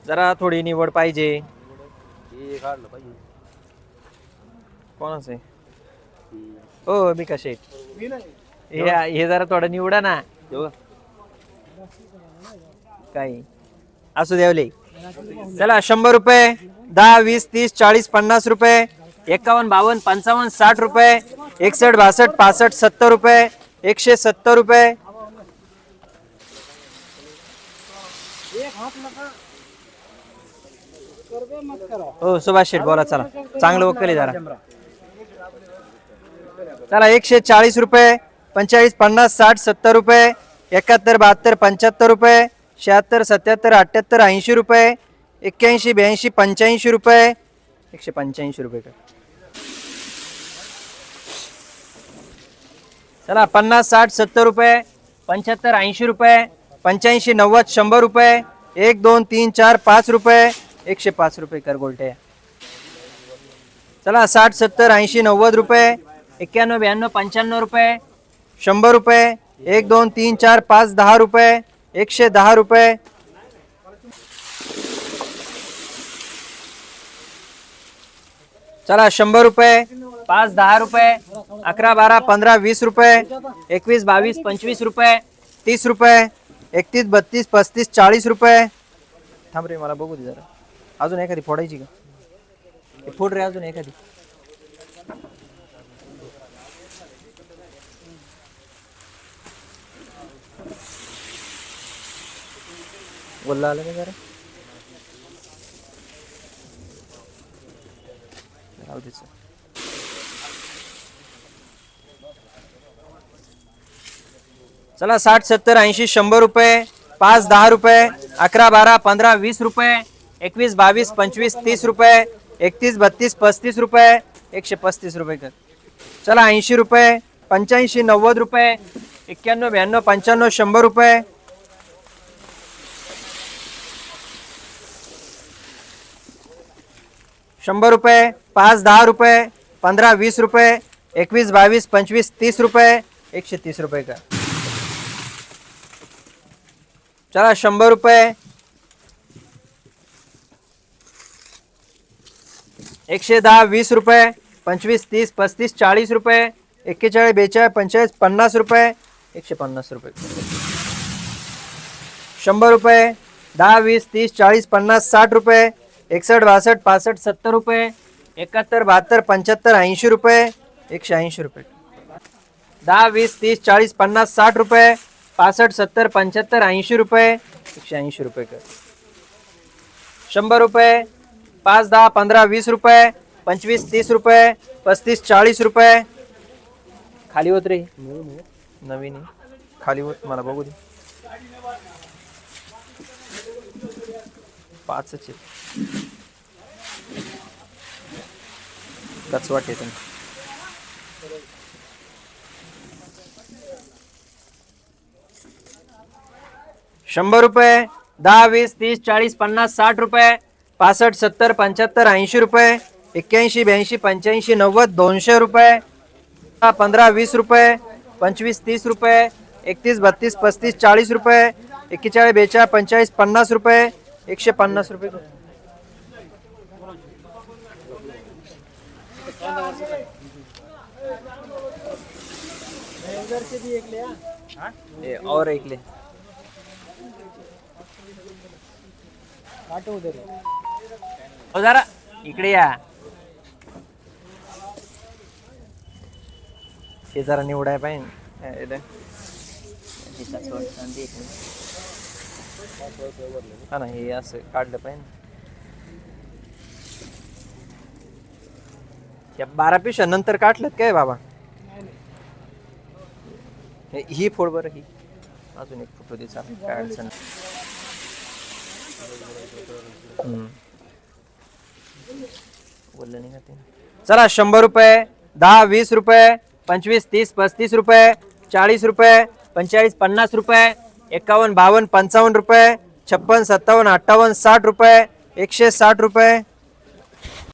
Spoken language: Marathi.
जरा थोडी निवड पाहिजे. हे काढलं पाहिजे. कोणाचं आहे? हो मी कसे हे जरा थोडं निवडा ना. काही असू द्यावले. चला 100 रुपये, 10, 20, 30, 40, 50 रुपये, 51, 52, 55, 60 रुपये, 61, 62, 65, 70 रुपये, 170 रुपये. हो सुभाष शेठ बोला. चला चांगलं वकली जरा. चला 140 रुपये, 45, 50, 60, 70 रुपये, 71, 72, 75 रुपये, 76, 77, 78, 80 रुपये, 81, 82, 85 रुपये, 185 रुपये का. चला 50, 60, 70 रुपये, 75, 80 रुपये, 85, 90, 100 रुपये, 1, 2, 3, 4, 5 रुपये, 105 रुपये कर गोल्टे. चला 60, 70, 80, 90 रुपये, 91, 92, 95 रुपये, 100 रुपये, 1, 2, 3, 4, 5, 10 रुपये, 110 रुपये. चला 100 रुपये, 5, 10 रुपये, 11, 12, 15, 20 रुपये, 21, 22, 25 रुपये, 30 रुपये, 31, 32, 35, 40 रुपये. थांब रे मला बघू दे जरा. अजून एखादी फोडायची का? फोड रे अजून एखादी. बोलला आलं का जरा. चला 60, 70, 80, 100 रुपये, 5, 10 रुपये, 11, 12, 15, 20 रुपये, 21, 22, 25, 30 रुपये, 31, 32, 35 रुपये, 135 रुपये कर. चला 80 रुपये, 85, 90 रुपये, 91, 92, 95, 100 रुपये. शंभर रुपये, 5, 10 रुपये, 15, 20 रुपये, 21, 22, 25, 30 रुपये, 130 रुपये का. चला 100 रुपये, 110, 20 रुपये, 25, 30, 35, 40 रुपये, 41, 42, 45, 50 रुपये, 150 रुपये. 100 रुपये, 10, 20, 30, 40, 50, 60 रुपये, 61, 62, 65, 70 रुपये, 71, 72, 75, 80 रुपये, 180 रुपये. 10, 20, 30, 40, 50, 60 रुपये, 65, 70, 75, 80 रुपये, 180 रुपये कर. 100 रुपये, 5, 10, 15, 20 रुपये, 25, 30 रुपये, 35, 40 रुपये. खाली होत रे नवीन खाली होत मला बघू दे. 5 कचवाट येते. 100 रुपये, 10, 20, 30, 40, 50, 60 रुपये, 65, 70, 75, 80 रुपये, 81, 82, 85, 90, 200 रुपये. 15, 20 रुपये, 25, 30 रुपये, 31, 32, 35, 40 रुपये, 41, 42, 45, 50 रुपये, 150 रुपये. और एक ले जरा इकडे या. हे जरा निवडाय पाहिजे. हा ना हे असं काढलं पाहिजे. या 12 पिशव्या नंतर काढलं काय बाबा. ही फोड बरं. ही अजून एक फोटो दे. काय अडचण. बोललं नाही का ते. चला 100 रुपये, 10, 20 रुपये, 25, 30, 35 रुपये, 40 रुपये, 45, 50 रुपये, 51, 52, 55 रुपये, 56, 57, 58, 60 रुपये, 160 रुपये.